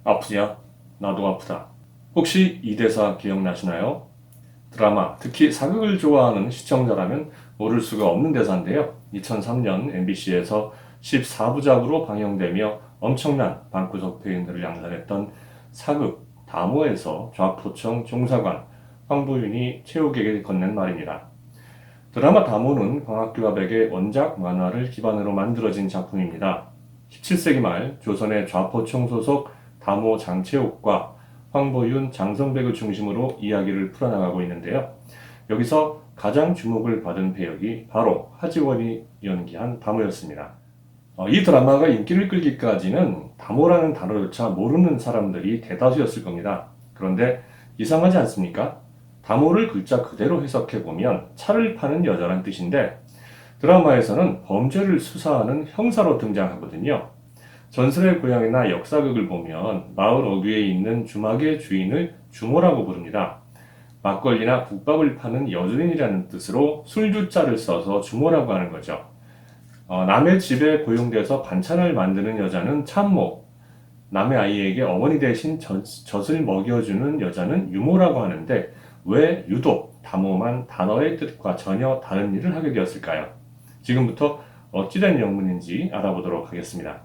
아프냐? 나도 아프다. 혹시 이 대사 기억나시나요? 드라마, 특히 사극을 좋아하는 시청자라면 모를 수가 없는 대사인데요. 2003년 MBC에서 14부작으로 방영되며 엄청난 방구석 회인들을 양산했던 사극 다모에서 좌포청 종사관 황보윤이 최욱에게 건넨 말입니다. 드라마 다모는 광학교합백의 원작 만화를 기반으로 만들어진 작품입니다. 17세기 말 조선의 좌포청 소속 다모 장채옥과 황보윤, 장성백을 중심으로 이야기를 풀어나가고 있는데요. 여기서 가장 주목을 받은 배역이 바로 하지원이 연기한 다모였습니다. 이 드라마가 인기를 끌기까지는 다모라는 단어조차 모르는 사람들이 대다수였을 겁니다. 그런데 이상하지 않습니까? 다모를 글자 그대로 해석해보면 차를 파는 여자란 뜻인데 드라마에서는 범죄를 수사하는 형사로 등장하거든요. 전설의 고향이나 역사극을 보면 마을 어귀에 있는 주막의 주인을 주모라고 부릅니다. 막걸리나 국밥을 파는 여주인이라는 뜻으로 술주자를 써서 주모라고 하는 거죠. 남의 집에 고용돼서 반찬을 만드는 여자는 참모, 남의 아이에게 어머니 대신 젖을 먹여주는 여자는 유모라고 하는데 왜 유독 다모만 단어의 뜻과 전혀 다른 일을 하게 되었을까요? 지금부터 어찌된 영문인지 알아보도록 하겠습니다.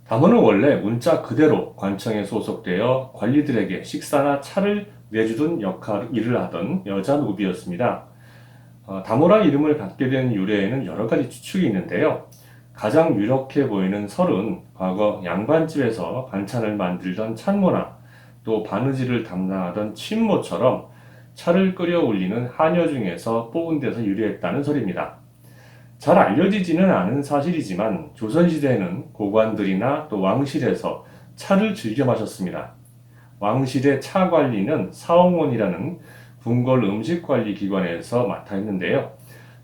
다모는 원래 문자 그대로 관청에 소속되어 관리들에게 식사나 차를 내주던 일을 하던 여자 노비였습니다. 다모라 이름을 갖게 된 유래에는 여러 가지 추측이 있는데요. 가장 유력해 보이는 설은 과거 양반집에서 반찬을 만들던 찬모나 또 바느질을 담당하던 친모처럼 차를 끓여 올리는 하녀 중에서 뽑은 데서 유래했다는 설입니다. 잘 알려지지는 않은 사실이지만 조선시대에는 고관들이나 또 왕실에서 차를 즐겨 마셨습니다. 왕실의 차 관리는 사홍원이라는 궁궐 음식관리 기관에서 맡아 했는데요.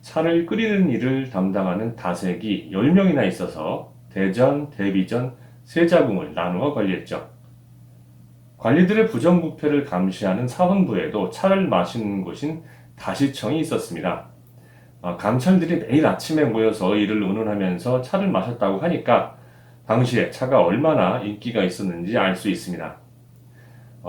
차를 끓이는 일을 담당하는 다색이 10명이나 있어서 대전, 대비전, 세자궁을 나누어 관리했죠. 관리들의 부정부패를 감시하는 사헌부에도 차를 마시는 곳인 다시청이 있었습니다. 감찰들이 매일 아침에 모여서 이를 의논하면서 차를 마셨다고 하니까 당시에 차가 얼마나 인기가 있었는지 알 수 있습니다.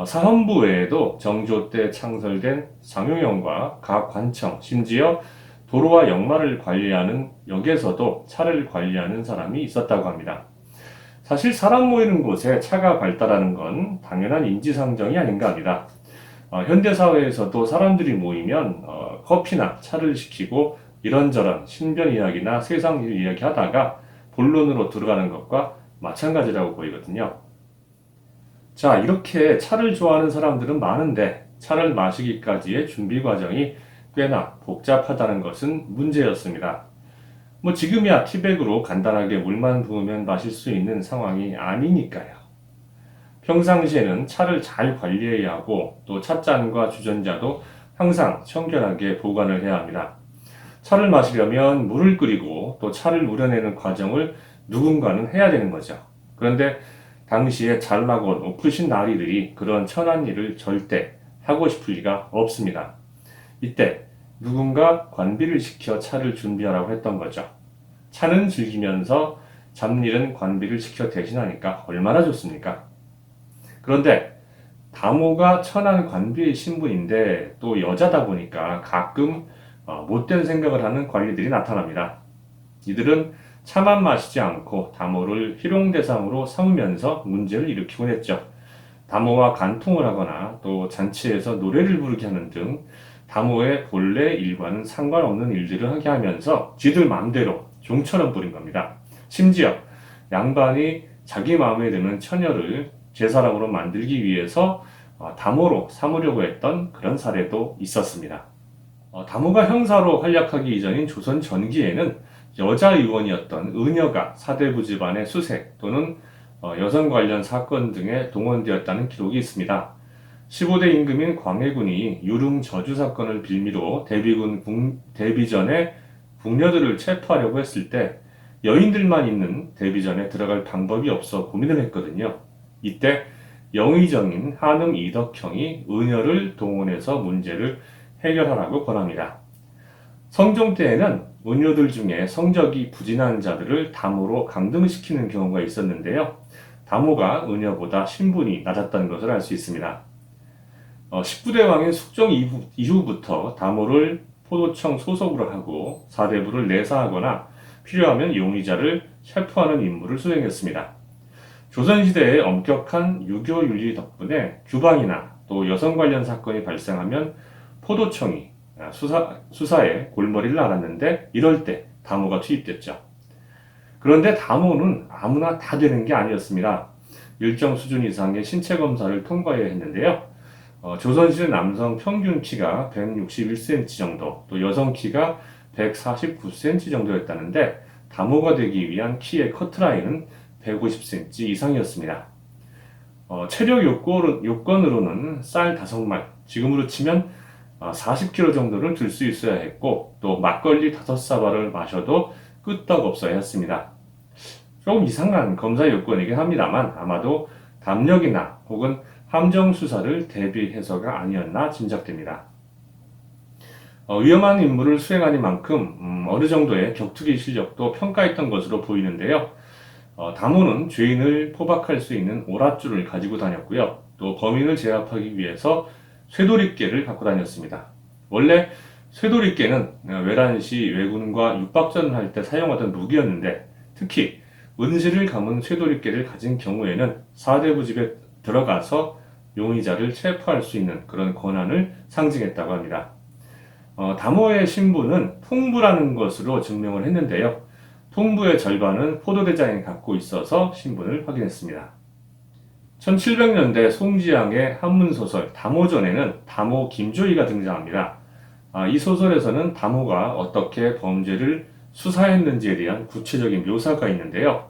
사헌부 외에도 정조 때 창설된 장용영과 각 관청, 심지어 도로와 역마를 관리하는 역에서도 차를 관리하는 사람이 있었다고 합니다. 사실 사람 모이는 곳에 차가 발달하는 건 당연한 인지상정이 아닌가 합니다. 현대사회에서도 사람들이 모이면 커피나 차를 시키고 이런저런 신변 이야기나 세상 일 이야기 하다가 본론으로 들어가는 것과 마찬가지라고 보이거든요. 자, 이렇게 차를 좋아하는 사람들은 많은데 차를 마시기까지의 준비 과정이 꽤나 복잡하다는 것은 문제였습니다. 지금이야 티백으로 간단하게 물만 부으면 마실 수 있는 상황이 아니니까요. 평상시에는 차를 잘 관리해야 하고 또 찻잔과 주전자도 항상 청결하게 보관을 해야 합니다. 차를 마시려면 물을 끓이고 또 차를 우려내는 과정을 누군가는 해야 되는 거죠. 그런데 당시에 잘나고 높으신 나리들이 그런 천한 일을 절대 하고 싶을 리가 없습니다. 이때 누군가 관비를 시켜 차를 준비하라고 했던 거죠. 차는 즐기면서 잡일은 관비를 시켜 대신하니까 얼마나 좋습니까? 그런데 다모가 천한 관비의 신분인데 또 여자다 보니까 가끔 못된 생각을 하는 관리들이 나타납니다. 이들은 차만 마시지 않고 다모를 희롱 대상으로 삼으면서 문제를 일으키곤 했죠. 다모와 간통을 하거나 또 잔치에서 노래를 부르게 하는 등 다모의 본래 일과는 상관없는 일들을 하게 하면서 쥐들 마음대로 종처럼 부린 겁니다. 심지어 양반이 자기 마음에 드는 처녀를 제 사람으로 만들기 위해서 다모로 삼으려고 했던 그런 사례도 있었습니다. 다모가 형사로 활약하기 이전인 조선 전기에는 여자 의원이었던 의녀가 사대부 집안의 수색 또는 여성 관련 사건 등에 동원되었다는 기록이 있습니다. 15대 임금인 광해군이 유릉 저주 사건을 빌미로 대비전에 궁녀들을 체포하려고 했을 때 여인들만 있는 대비전에 들어갈 방법이 없어 고민을 했거든요. 이때 영의정인 한음 이덕형이 의녀를 동원해서 문제를 해결하라고 권합니다. 성종 때에는 의녀들 중에 성적이 부진한 자들을 담으로 강등시키는 경우가 있었는데요. 다모가 은여보다 신분이 낮았다는 것을 알 수 있습니다. 19대 왕인 숙종 이후부터 다모를 포도청 소속으로 하고 사대부를 내사하거나 필요하면 용의자를 체포하는 임무를 수행했습니다. 조선시대의 엄격한 유교 윤리 덕분에 규방이나 또 여성 관련 사건이 발생하면 포도청이 수사에 골머리를 앓았는데 이럴 때 다모가 투입됐죠. 그런데 다모는 아무나 다 되는 게 아니었습니다. 일정 수준 이상의 신체 검사를 통과해야 했는데요. 조선시대 남성 평균 키가 161cm 정도, 또 여성 키가 149cm 정도였다는데 다모가 되기 위한 키의 커트라인은 150cm 이상이었습니다. 체력 요건으로는 쌀 5말, 지금으로 치면 40kg 정도를 들 수 있어야 했고, 또 막걸리 5사발을 마셔도 끄떡없어야 했습니다. 조금 이상한 검사 요건이긴 합니다만 아마도 담력이나 혹은 함정 수사를 대비해서가 아니었나 짐작됩니다. 위험한 임무를 수행하니만큼 어느 정도의 격투기 실력도 평가했던 것으로 보이는데요. 다모는 죄인을 포박할 수 있는 오랏줄을 가지고 다녔고요. 또 범인을 제압하기 위해서 쇠도리깨를 갖고 다녔습니다. 원래 쇠도리깨는 외란시 왜군과 육박전을 할 때 사용하던 무기였는데 특히 은실을 감은 쇠도리깨를 가진 경우에는 사대부 집에 들어가서 용의자를 체포할 수 있는 그런 권한을 상징했다고 합니다. 다모의 신분은 풍부라는 것으로 증명을 했는데요. 풍부의 절반은 포도대장이 갖고 있어서 신분을 확인했습니다. 1700년대 송지양의 한문소설 다모전에는 다모 김조이가 등장합니다. 이 소설에서는 다모가 어떻게 범죄를 수사했는지에 대한 구체적인 묘사가 있는데요.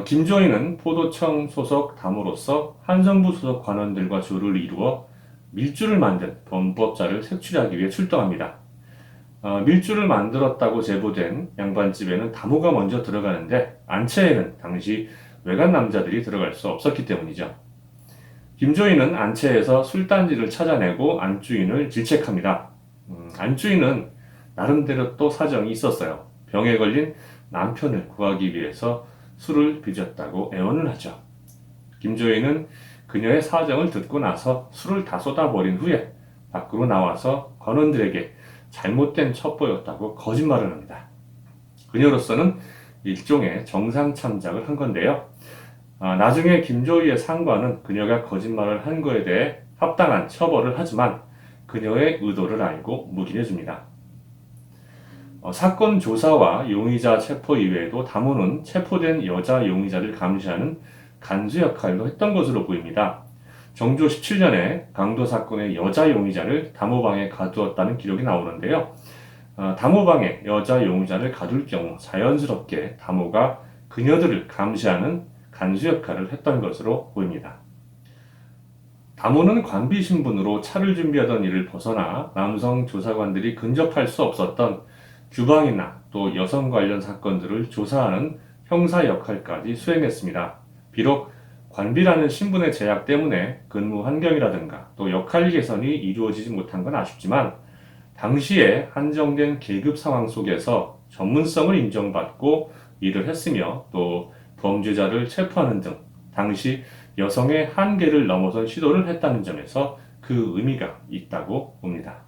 김조이는 포도청 소속 다모로서 한성부 소속 관원들과 조를 이루어 밀주를 만든 범법자를 색출하기 위해 출동합니다. 밀주를 만들었다고 제보된 양반집에는 다모가 먼저 들어가는데 안채에는 당시 외간 남자들이 들어갈 수 없었기 때문이죠. 김조이는 안채에서 술단지를 찾아내고 안주인을 질책합니다. 안주인은 나름대로 또 사정이 있었어요. 병에 걸린 남편을 구하기 위해서 술을 빚었다고 애원을 하죠. 김조이는 그녀의 사정을 듣고 나서 술을 다 쏟아버린 후에 밖으로 나와서 관원들에게 잘못된 첩보였다고 거짓말을 합니다. 그녀로서는 일종의 정상 참작을 한 건데요. 나중에 김조이의 상관은 그녀가 거짓말을 한 거에 대해 합당한 처벌을 하지만 그녀의 의도를 알고 묵인해줍니다. 사건 조사와 용의자 체포 이외에도 다모는 체포된 여자 용의자를 감시하는 간수 역할도 했던 것으로 보입니다. 정조 17년에 강도 사건의 여자 용의자를 다모방에 가두었다는 기록이 나오는데요. 다모방에 여자 용의자를 가둘 경우 자연스럽게 다모가 그녀들을 감시하는 간수 역할을 했던 것으로 보입니다. 다모는 관비 신분으로 차를 준비하던 일을 벗어나 남성 조사관들이 근접할 수 없었던 규방이나 또 여성 관련 사건들을 조사하는 형사 역할까지 수행했습니다. 비록 관비라는 신분의 제약 때문에 근무 환경이라든가 또 역할 개선이 이루어지지 못한 건 아쉽지만 당시에 한정된 계급 상황 속에서 전문성을 인정받고 일을 했으며 또 범죄자를 체포하는 등 당시 여성의 한계를 넘어선 시도를 했다는 점에서 그 의미가 있다고 봅니다.